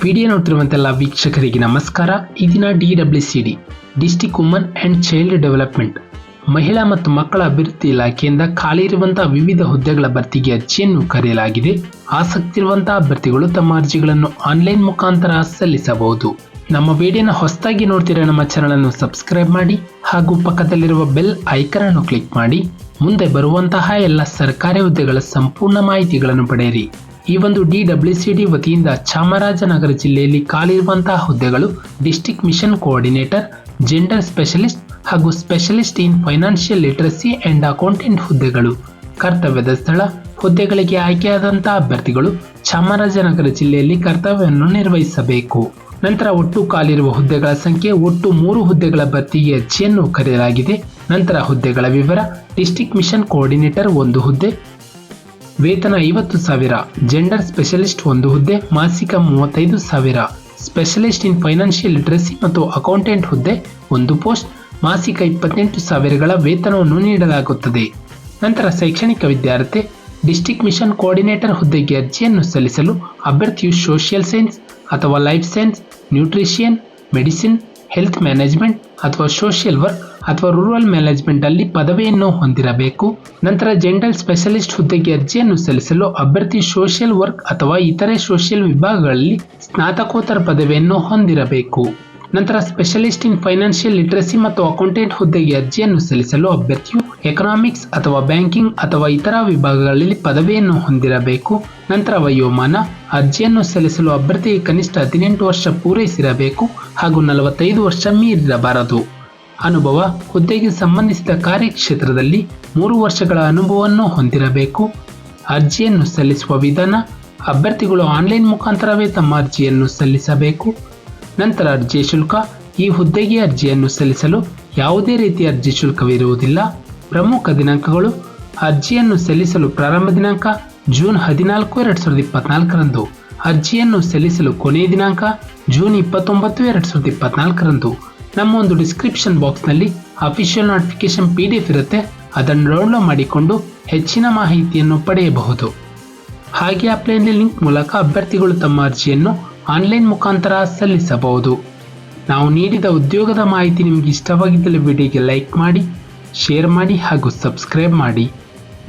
Video ನೋಡ್ತಿರುವಂತೆಲ್ಲ ವೀಕ್ಷಕರಿಗೆ ನಮಸ್ಕಾರ. ಈ ದಿನ DWCD district woman and child development ಮಹಿಳಾ ಮತ್ತು ಮಕ್ಕಳ ಅಭಿವೃದ್ಧಿ ಇಲಾಖೆಯಿಂದ ಖಾಲಿ ಇರುವಂತಹ ವಿವಿಧ ಹುದ್ದೆಗಳ ಭರ್ತಿಗೆ ಅರ್ಜಿಯನ್ನು ಕರೆಯಲಾಗಿದೆ. ಆಸಕ್ತಿ ಇರುವಂತಹ ಅಭ್ಯರ್ಥಿಗಳು ತಮ್ಮ ಅರ್ಜಿಗಳನ್ನು ಆನ್ಲೈನ್ ಮುಖಾಂತರ ಸಲ್ಲಿಸಬಹುದು. ನಮ್ಮ ವಿಡಿಯೋನ ಹೊಸದಾಗಿ ನೋಡ್ತಿರೋ ನಮ್ಮ ಚಾನೆಲ್ ಅನ್ನು ಸಬ್ಸ್ಕ್ರೈಬ್ ಮಾಡಿ ಹಾಗೂ ಪಕ್ಕದಲ್ಲಿರುವ ಬೆಲ್ ಐಕಾನ್ ಅನ್ನು ಕ್ಲಿಕ್ ಮಾಡಿ ಮುಂದೆ ಬರುವಂತಹ ಎಲ್ಲ ಸರ್ಕಾರಿ ಹುದ್ದೆಗಳ ಸಂಪೂರ್ಣ ಮಾಹಿತಿಗಳನ್ನು ಪಡೆಯಿರಿ. ಈ ಒಂದು DWCD ವತಿಯಿಂದ ಚಾಮರಾಜನಗರ ಜಿಲ್ಲೆಯಲ್ಲಿ ಖಾಲಿ ಇರುವಂತಹ ಹುದ್ದೆಗಳು district mission coordinator, gender specialist ಹಾಗೂ specialist in financial literacy and accountant ಹುದ್ದೆಗಳು. ಕರ್ತವ್ಯದ ಸ್ಥಳ: ಹುದ್ದೆಗಳಿಗೆ ಆಯ್ಕೆಯಾದಂತಹ ಅಭ್ಯರ್ಥಿಗಳು ಚಾಮರಾಜನಗರ ಜಿಲ್ಲೆಯಲ್ಲಿ ಕರ್ತವ್ಯವನ್ನು ನಿರ್ವಹಿಸಬೇಕು. ನಂತರ ಒಟ್ಟು ಖಾಲಿರುವ ಹುದ್ದೆಗಳ ಸಂಖ್ಯೆ: ಒಟ್ಟು 3 ಹುದ್ದೆಗಳ ಭರ್ತಿಗೆ ಅರ್ಜಿಯನ್ನು ಕರೆಯಲಾಗಿದೆ. ನಂತರ ಹುದ್ದೆಗಳ ವಿವರ: ಡಿಸ್ಟ್ರಿಕ್ಟ್ ಮಿಷನ್ ಕೋಆರ್ಡಿನೇಟರ್ 1 ಹುದ್ದೆ, ವೇತನ 50,000. ಜೆಂಡರ್ ಸ್ಪೆಷಲಿಸ್ಟ್ 1 ಹುದ್ದೆ, ಮಾಸಿಕ 35,000. ಸ್ಪೆಷಲಿಸ್ಟ್ ಇನ್ ಫೈನಾನ್ಷಿಯಲ್ ಲಿಟರಸಿ ಮತ್ತು ಅಕೌಂಟೆಂಟ್ ಹುದ್ದೆ 1 ಪೋಸ್ಟ್, ಮಾಸಿಕ 28,000ಗಳ ವೇತನವನ್ನು ನೀಡಲಾಗುತ್ತದೆ. ನಂತರ ಶೈಕ್ಷಣಿಕ ವಿದ್ಯಾರ್ಥಿ: ಡಿಸ್ಟ್ರಿಕ್ಟ್ ಮಿಷನ್ ಕೋಆರ್ಡಿನೇಟರ್ ಹುದ್ದೆಗೆ ಅರ್ಜಿಯನ್ನು ಸಲ್ಲಿಸಲು ಅಭ್ಯರ್ಥಿಯು ಸೋಷಿಯಲ್ ಸೈನ್ಸ್ ಅಥವಾ life science, nutritious, medicine, health management ಅಥವಾ ಸೋಷಿಯಲ್ ವರ್ಕ್ ಅಥವಾ ರೂರಲ್ ಮ್ಯಾನೇಜ್ಮೆಂಟ್ ಅಲ್ಲಿ ಪದವಿಯನ್ನು ಹೊಂದಿರಬೇಕು. ನಂತರ ಜೆಂಡರ್ ಸ್ಪೆಷಲಿಸ್ಟ್ ಹುದ್ದೆಗೆ ಅರ್ಜಿಯನ್ನು ಸಲ್ಲಿಸಲು ಅಭ್ಯರ್ಥಿ ಸೋಷಿಯಲ್ ವರ್ಕ್ ಅಥವಾ ಇತರೆ ಸೋಷಿಯಲ್ ವಿಭಾಗಗಳಲ್ಲಿ ಸ್ನಾತಕೋತ್ತರ ಪದವಿಯನ್ನು ಹೊಂದಿರಬೇಕು. ನಂತರ ಸ್ಪೆಷಲಿಸ್ಟ್ ಇನ್ ಫೈನಾನ್ಷಿಯಲ್ ಲಿಟರಸಿ ಮತ್ತು ಅಕೌಂಟೆಂಟ್ ಹುದ್ದೆಗೆ ಅರ್ಜಿಯನ್ನು ಸಲ್ಲಿಸಲು ಅಭ್ಯರ್ಥಿಯು ಎಕನಾಮಿಕ್ಸ್ ಅಥವಾ ಬ್ಯಾಂಕಿಂಗ್ ಅಥವಾ ಇತರ ವಿಭಾಗಗಳಲ್ಲಿ ಪದವಿಯನ್ನು ಹೊಂದಿರಬೇಕು. ನಂತರ ವಯೋಮಾನ: ಅರ್ಜಿಯನ್ನು ಸಲ್ಲಿಸಲು ಅಭ್ಯರ್ಥಿಗೆ ಕನಿಷ್ಠ 18 ವರ್ಷ ಪೂರೈಸಿರಬೇಕು ಹಾಗೂ 45 ವರ್ಷ ಮೀರಿರಬಾರದು. ಅನುಭವ: ಹುದ್ದೆಗೆ ಸಂಬಂಧಿಸಿದ ಕಾರ್ಯಕ್ಷೇತ್ರದಲ್ಲಿ 3 ವರ್ಷಗಳ ಅನುಭವವನ್ನು ಹೊಂದಿರಬೇಕು. ಅರ್ಜಿಯನ್ನು ಸಲ್ಲಿಸುವ ವಿಧಾನ: ಅಭ್ಯರ್ಥಿಗಳು ಆನ್ಲೈನ್ ಮುಖಾಂತರವೇ ತಮ್ಮ ಅರ್ಜಿಯನ್ನು ಸಲ್ಲಿಸಬೇಕು. ನಂತರ ಅರ್ಜಿ ಶುಲ್ಕ: ಈ ಹುದ್ದೆಗೆ ಅರ್ಜಿಯನ್ನು ಸಲ್ಲಿಸಲು ಯಾವುದೇ ರೀತಿಯ ಅರ್ಜಿ ಶುಲ್ಕವಿರುವುದಿಲ್ಲ. ಪ್ರಮುಖ ದಿನಾಂಕಗಳು: ಅರ್ಜಿಯನ್ನು ಸಲ್ಲಿಸಲು ಪ್ರಾರಂಭ ದಿನಾಂಕ ಜೂನ್ 14, 2024ರಂದು. ಅರ್ಜಿಯನ್ನು ಸಲ್ಲಿಸಲು ಕೊನೆಯ ದಿನಾಂಕ ಜೂನ್ 29, 2024ರಂದು. ನಮ್ಮ ಒಂದು ಡಿಸ್ಕ್ರಿಪ್ಷನ್ ಬಾಕ್ಸ್ನಲ್ಲಿ ಅಫಿಷಿಯಲ್ ನೋಟಿಫಿಕೇಶನ್ PDF ಇರುತ್ತೆ, ಅದನ್ನು ಡೌನ್ಲೋಡ್ ಮಾಡಿಕೊಂಡು ಹೆಚ್ಚಿನ ಮಾಹಿತಿಯನ್ನು ಪಡೆಯಬಹುದು. ಹಾಗೆ ಅಪ್ಲೈನ್ ಲಿಂಕ್ ಮೂಲಕ ಅಭ್ಯರ್ಥಿಗಳು ತಮ್ಮ ಅರ್ಜಿಯನ್ನು ಆನ್ಲೈನ್ ಮುಖಾಂತರ ಸಲ್ಲಿಸಬಹುದು. ನಾವು ನೀಡಿದ ಉದ್ಯೋಗದ ಮಾಹಿತಿ ನಿಮಗೆ ಇಷ್ಟವಾಗಿದ್ದಲ್ಲಿ ವಿಡಿಯೋಗೆ ಲೈಕ್ ಮಾಡಿ, ಶೇರ್ ಮಾಡಿ ಹಾಗೂ ಸಬ್ಸ್ಕ್ರೈಬ್ ಮಾಡಿ.